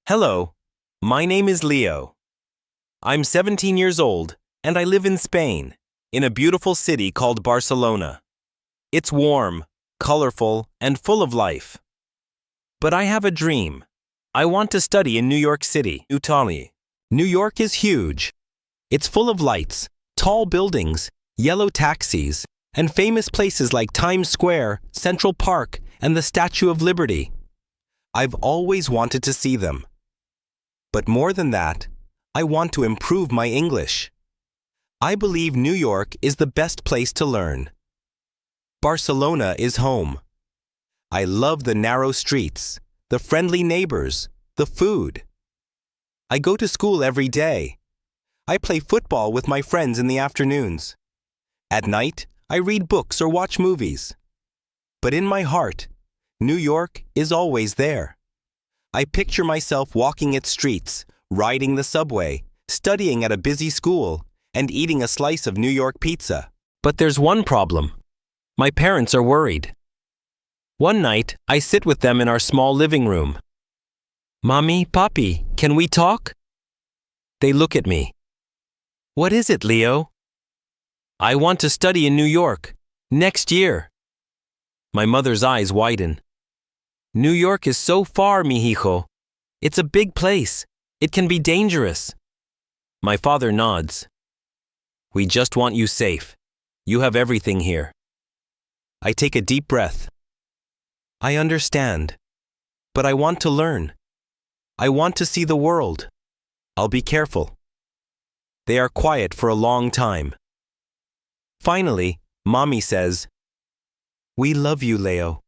Hello, my name is Leo. I'm 17 years old and I live in Spain, in a beautiful city called Barcelona. It's warm, colorful, and full of life. But I have a dream. I want to study in New York City, Italy. New York is huge. It's full of lights, tall buildings, yellow taxis, and famous places like Times Square, Central Park, and the Statue of Liberty. I've always wanted to see them. But more than that, I want to improve my English. I believe New York is the best place to learn. Barcelona is home. I love the narrow streets, the friendly neighbors, the food. I go to school every day. I play football with my friends in the afternoons. At night, I read books or watch movies. But in my heart, New York is always there. I picture myself walking its streets, riding the subway, studying at a busy school, and eating a slice of New York pizza. But there's one problem. My parents are worried. One night, I sit with them in our small living room. Mommy, Papi, can we talk? They look at me. What is it, Leo? I want to study in New York, next year. My mother's eyes widen. New York is so far, mijijo. It's a big place. It can be dangerous. My father nods. We just want you safe. You have everything here. I take a deep breath. I understand. But I want to learn. I want to see the world. I'll be careful. They are quiet for a long time. Finally, Mommy says, "We love you, Leo.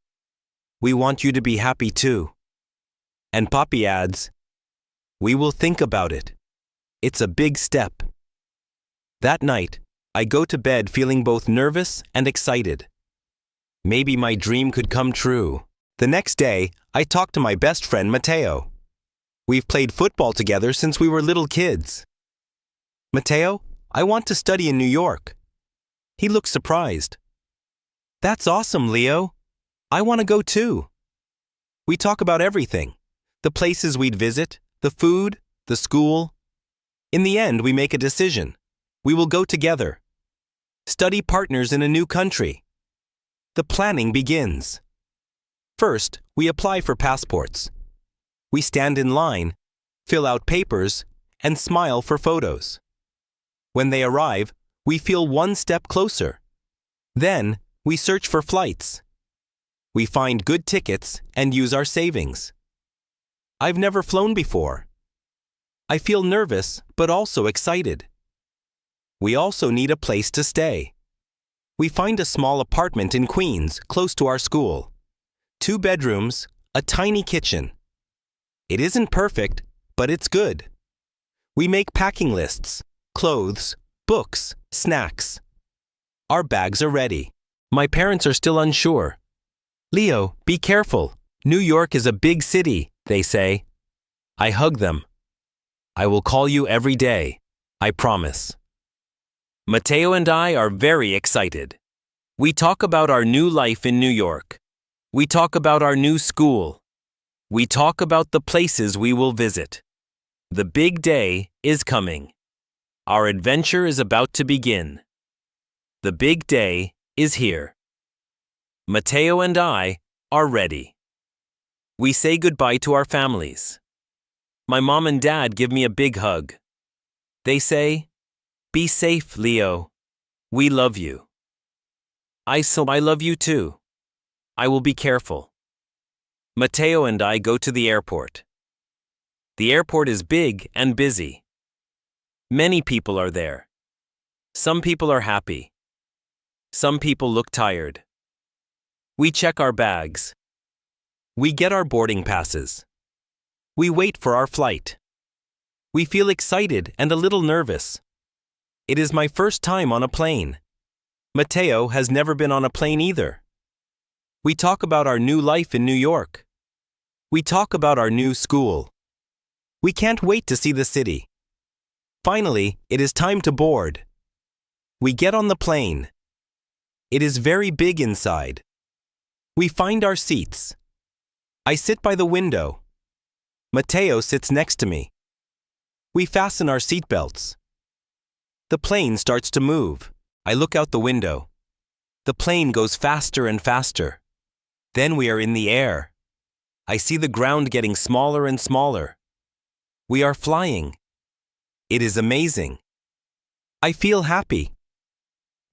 We want you to be happy too." And Papi adds, "We will think about it. It's a big step." That night, I go to bed feeling both nervous and excited. Maybe my dream could come true. The next day, I talk to my best friend Mateo. We've played football together since we were little kids. "Mateo, I want to study in New York." He looks surprised. "That's awesome, Leo. I want to go too." We talk about everything. The places we'd visit, the food, the school. In the end, we make a decision. We will go together. Study partners in a new country. The planning begins. First, we apply for passports. We stand in line, fill out papers, and smile for photos. When they arrive, we feel one step closer. Then, we search for flights. We find good tickets and use our savings. I've never flown before. I feel nervous, but also excited. We also need a place to stay. We find a small apartment in Queens, close to our school. 2 bedrooms, a tiny kitchen. It isn't perfect, but it's good. We make packing lists, clothes, books, snacks. Our bags are ready. My parents are still unsure. "Leo, be careful. New York is a big city," they say. I hug them. "I will call you every day. I promise." Mateo and I are very excited. We talk about our new life in New York. We talk about our new school. We talk about the places we will visit. The big day is coming. Our adventure is about to begin. The big day is here. Mateo and I are ready. We say goodbye to our families. My mom and dad give me a big hug. They say, "Be safe, Leo. We love you." I love you too. I will be careful. Mateo and I go to the airport. The airport is big and busy. Many people are there. Some people are happy. Some people look tired. We check our bags. We get our boarding passes. We wait for our flight. We feel excited and a little nervous. It is my first time on a plane. Mateo has never been on a plane either. We talk about our new life in New York. We talk about our new school. We can't wait to see the city. Finally, it is time to board. We get on the plane. It is very big inside. We find our seats. I sit by the window. Mateo sits next to me. We fasten our seatbelts. The plane starts to move. I look out the window. The plane goes faster and faster. Then we are in the air. I see the ground getting smaller and smaller. We are flying. It is amazing. I feel happy.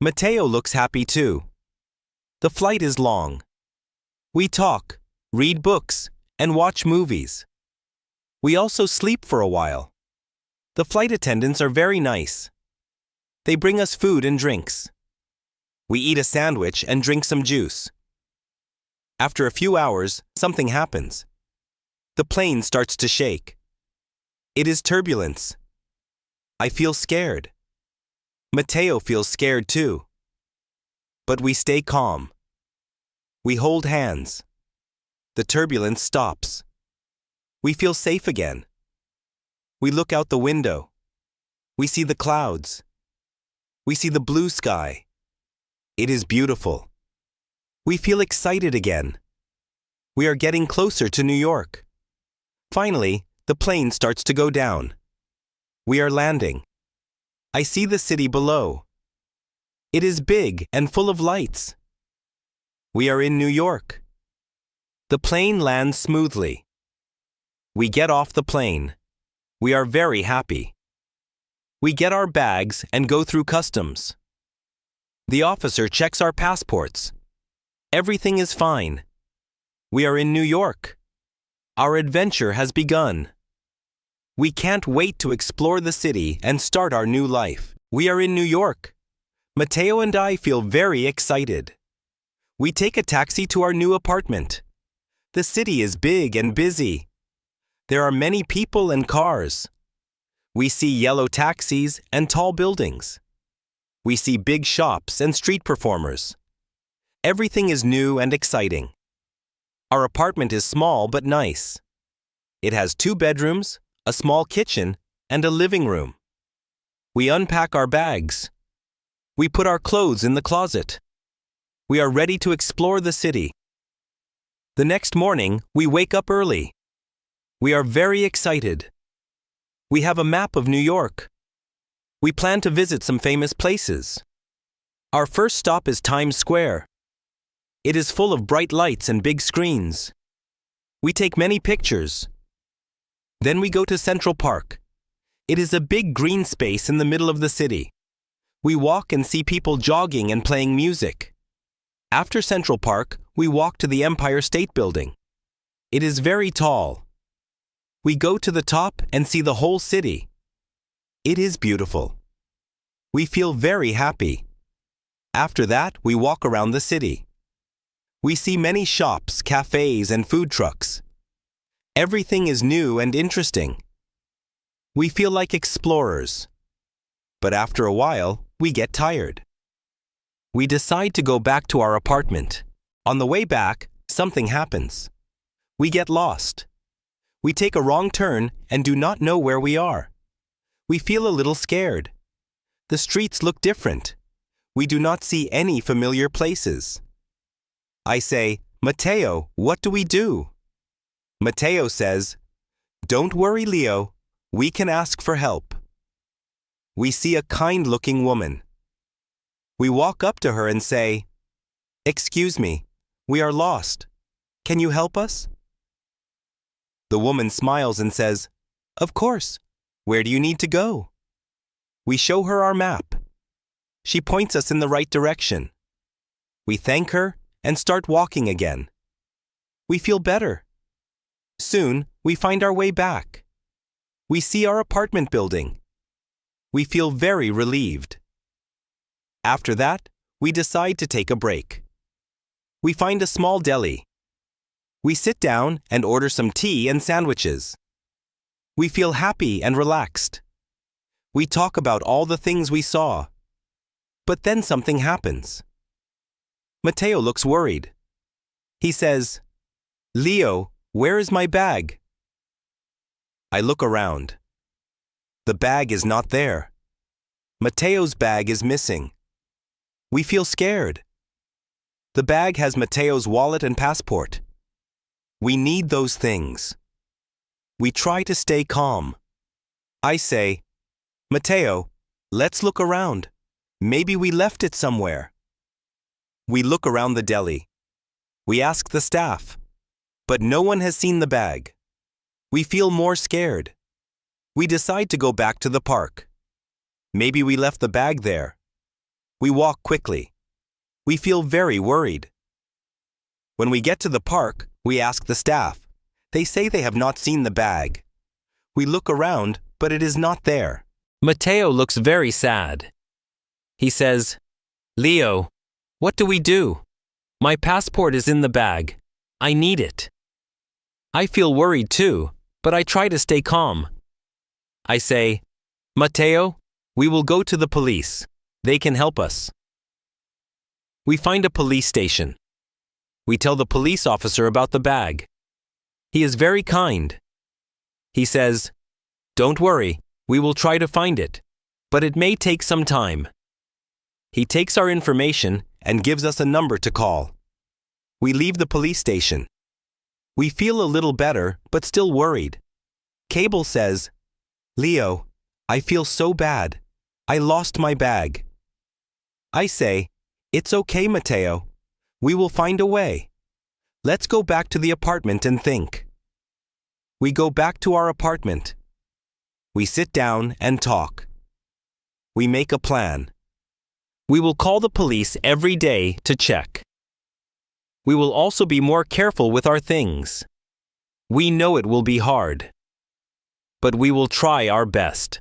Mateo looks happy too. The flight is long. We talk, read books, and watch movies. We also sleep for a while. The flight attendants are very nice. They bring us food and drinks. We eat a sandwich and drink some juice. After a few hours, something happens. The plane starts to shake. It is turbulence. I feel scared. Mateo feels scared too. But we stay calm. We hold hands. The turbulence stops. We feel safe again. We look out the window. We see the clouds. We see the blue sky. It is beautiful. We feel excited again. We are getting closer to New York. Finally, the plane starts to go down. We are landing. I see the city below. It is big and full of lights. We are in New York. The plane lands smoothly. We get off the plane. We are very happy. We get our bags and go through customs. The officer checks our passports. Everything is fine. We are in New York. Our adventure has begun. We can't wait to explore the city and start our new life. We are in New York. Mateo and I feel very excited. We take a taxi to our new apartment. The city is big and busy. There are many people and cars. We see yellow taxis and tall buildings. We see big shops and street performers. Everything is new and exciting. Our apartment is small but nice. It has 2 bedrooms, a small kitchen, and a living room. We unpack our bags. We put our clothes in the closet. We are ready to explore the city. The next morning, we wake up early. We are very excited. We have a map of New York. We plan to visit some famous places. Our first stop is Times Square. It is full of bright lights and big screens. We take many pictures. Then we go to Central Park. It is a big green space in the middle of the city. We walk and see people jogging and playing music. After Central Park, we walk to the Empire State Building. It is very tall. We go to the top and see the whole city. It is beautiful. We feel very happy. After that, we walk around the city. We see many shops, cafes, and food trucks. Everything is new and interesting. We feel like explorers. But after a while, we get tired. We decide to go back to our apartment. On the way back, something happens. We get lost. We take a wrong turn and do not know where we are. We feel a little scared. The streets look different. We do not see any familiar places. I say, Mateo, what do we do? Mateo says, "Don't worry, Leo. We can ask for help." We see a kind-looking woman. We walk up to her and say, "Excuse me, we are lost. Can you help us?" The woman smiles and says, "Of course. Where do you need to go?" We show her our map. She points us in the right direction. We thank her and start walking again. We feel better. Soon, we find our way back. We see our apartment building. We feel very relieved. After that, we decide to take a break. We find a small deli. We sit down and order some tea and sandwiches. We feel happy and relaxed. We talk about all the things we saw. But then something happens. Mateo looks worried. He says, "Leo, where is my bag?" I look around. The bag is not there. Mateo's bag is missing. We feel scared. The bag has Mateo's wallet and passport. We need those things. We try to stay calm. I say, Mateo, let's look around. Maybe we left it somewhere. We look around the deli. We ask the staff, but no one has seen the bag. We feel more scared. We decide to go back to the park. Maybe we left the bag there. We walk quickly. We feel very worried. When we get to the park, we ask the staff. They say they have not seen the bag. We look around, but it is not there. Mateo looks very sad. He says, Leo, what do we do? My passport is in the bag. I need it. I feel worried too, but I try to stay calm. I say, Mateo, we will go to the police. They can help us. We find a police station. We tell the police officer about the bag. He is very kind. He says, Don't worry, we will try to find it, but it may take some time. He takes our information and gives us a number to call. We leave the police station. We feel a little better, but still worried. Cable says, Leo, I feel so bad. I lost my bag. I say, It's okay, Mateo. We will find a way. Let's go back to the apartment and think. We go back to our apartment. We sit down and talk. We make a plan. We will call the police every day to check. We will also be more careful with our things. We know it will be hard, but we will try our best.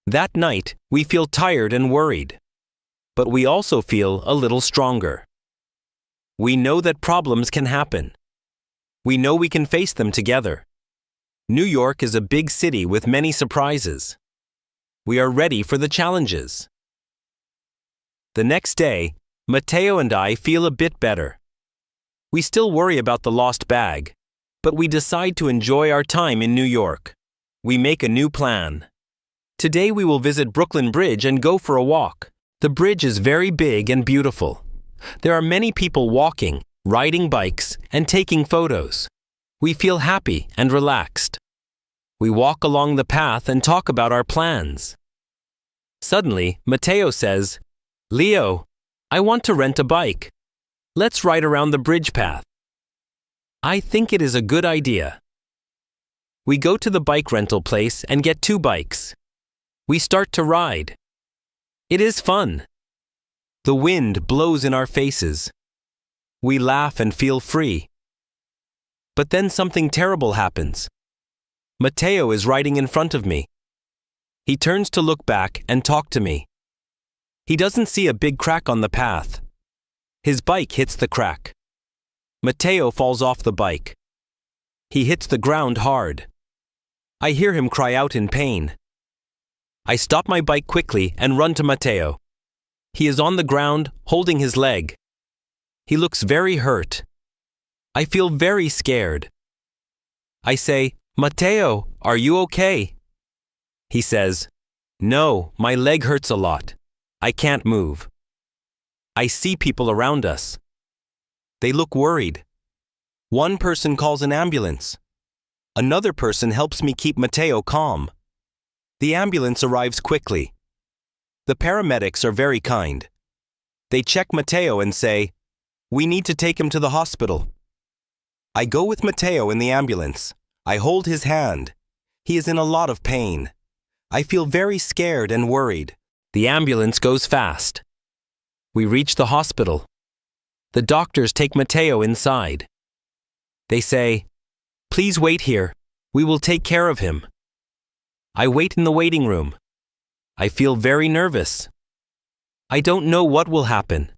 That night, we feel tired and worried, but we also feel a little stronger. We know that problems can happen. We know we can face them together. New York is a big city with many surprises. We are ready for the challenges. The next day, Mateo and I feel a bit better. We still worry about the lost bag, but we decide to enjoy our time in New York. We make a new plan. Today we will visit Brooklyn Bridge and go for a walk. The bridge is very big and beautiful. There are many people walking, riding bikes, and taking photos. We feel happy and relaxed. We walk along the path and talk about our plans. Suddenly, Mateo says, Leo, I want to rent a bike. Let's ride around the bridge path. I think it is a good idea. We go to the bike rental place and get 2 bikes. We start to ride. It is fun. The wind blows in our faces. We laugh and feel free. But then something terrible happens. Mateo is riding in front of me. He turns to look back and talk to me. He doesn't see a big crack on the path. His bike hits the crack. Mateo falls off the bike. He hits the ground hard. I hear him cry out in pain. I stop my bike quickly and run to Mateo. He is on the ground, holding his leg. He looks very hurt. I feel very scared. I say, Mateo, are you okay? He says, No, my leg hurts a lot. I can't move. I see people around us. They look worried. One person calls an ambulance. Another person helps me keep Mateo calm. The ambulance arrives quickly. The paramedics are very kind. They check Mateo and say, We need to take him to the hospital. I go with Mateo in the ambulance. I hold his hand. He is in a lot of pain. I feel very scared and worried. The ambulance goes fast. We reach the hospital. The doctors take Mateo inside. They say, Please wait here. We will take care of him. I wait in the waiting room. I feel very nervous. I don't know what will happen.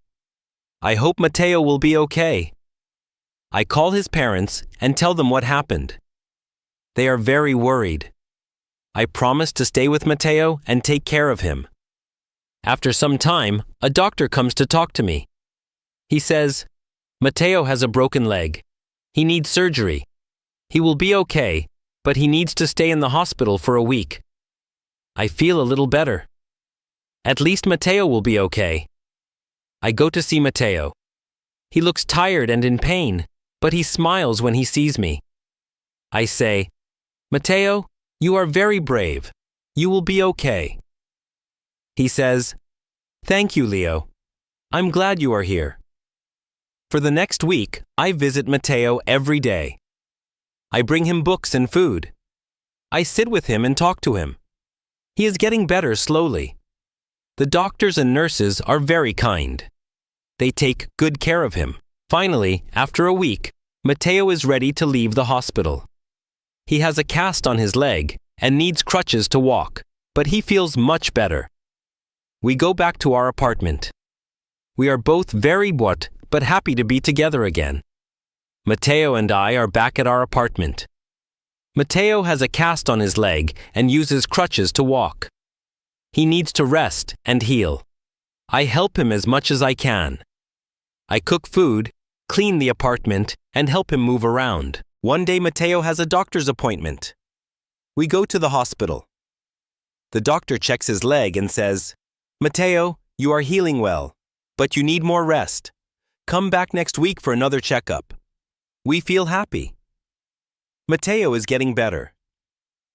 I hope Mateo will be okay. I call his parents and tell them what happened. They are very worried. I promise to stay with Mateo and take care of him. After some time, a doctor comes to talk to me. He says, Mateo has a broken leg. He needs surgery. He will be okay, but he needs to stay in the hospital for a week. I feel a little better. At least Mateo will be okay. I go to see Mateo. He looks tired and in pain, but he smiles when he sees me. I say, Mateo, you are very brave. You will be okay. He says, Thank you, Leo. I'm glad you are here. For the next week, I visit Mateo every day. I bring him books and food. I sit with him and talk to him. He is getting better slowly. The doctors and nurses are very kind. They take good care of him. Finally, after a week, Mateo is ready to leave the hospital. He has a cast on his leg and needs crutches to walk, but he feels much better. We go back to our apartment. We are both very but happy to be together again. Mateo and I are back at our apartment. Mateo has a cast on his leg and uses crutches to walk. He needs to rest and heal. I help him as much as I can. I cook food, clean the apartment, and help him move around. One day Mateo has a doctor's appointment. We go to the hospital. The doctor checks his leg and says, Mateo, you are healing well, but you need more rest. Come back next week for another checkup. We feel happy. Mateo is getting better.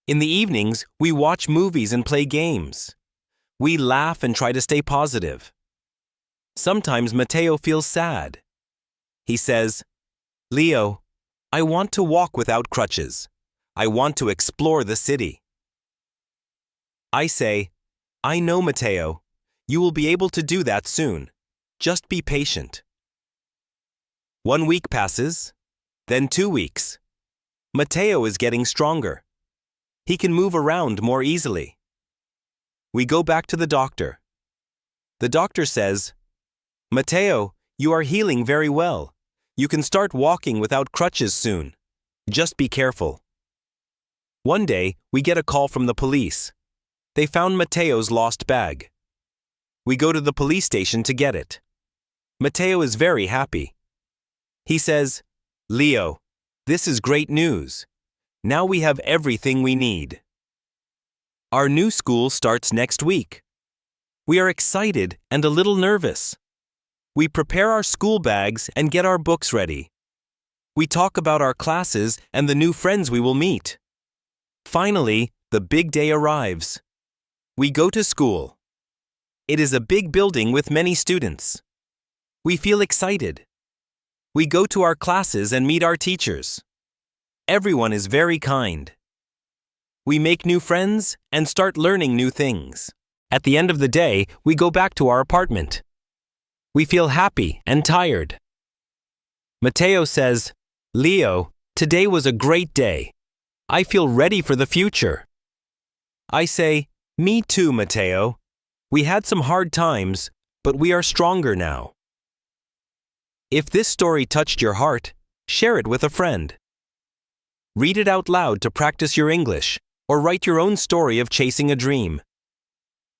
In the evenings, we watch movies and play games. We laugh and try to stay positive. Sometimes Mateo feels sad. He says, Leo, I want to walk without crutches. I want to explore the city. I say, I know, Mateo. You will be able to do that soon. Just be patient. 1 week passes, then 2 weeks. Mateo is getting stronger. He can move around more easily. We go back to the doctor. The doctor says, Mateo, you are healing very well. You can start walking without crutches soon. Just be careful. One day, we get a call from the police. They found Mateo's lost bag. We go to the police station to get it. Mateo is very happy. He says, Leo, this is great news. Now we have everything we need. Our new school starts next week. We are excited and a little nervous. We prepare our school bags and get our books ready. We talk about our classes and the new friends we will meet. Finally, the big day arrives. We go to school. It is a big building with many students. We feel excited. We go to our classes and meet our teachers. Everyone is very kind. We make new friends and start learning new things. At the end of the day, we go back to our apartment. We feel happy and tired. Mateo says, Leo, today was a great day. I feel ready for the future. I say, me too, Mateo. We had some hard times, but we are stronger now. If this story touched your heart, share it with a friend. Read it out loud to practice your English, or write your own story of chasing a dream.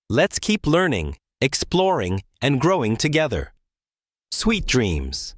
Let's keep learning, exploring, and growing together. Sweet dreams.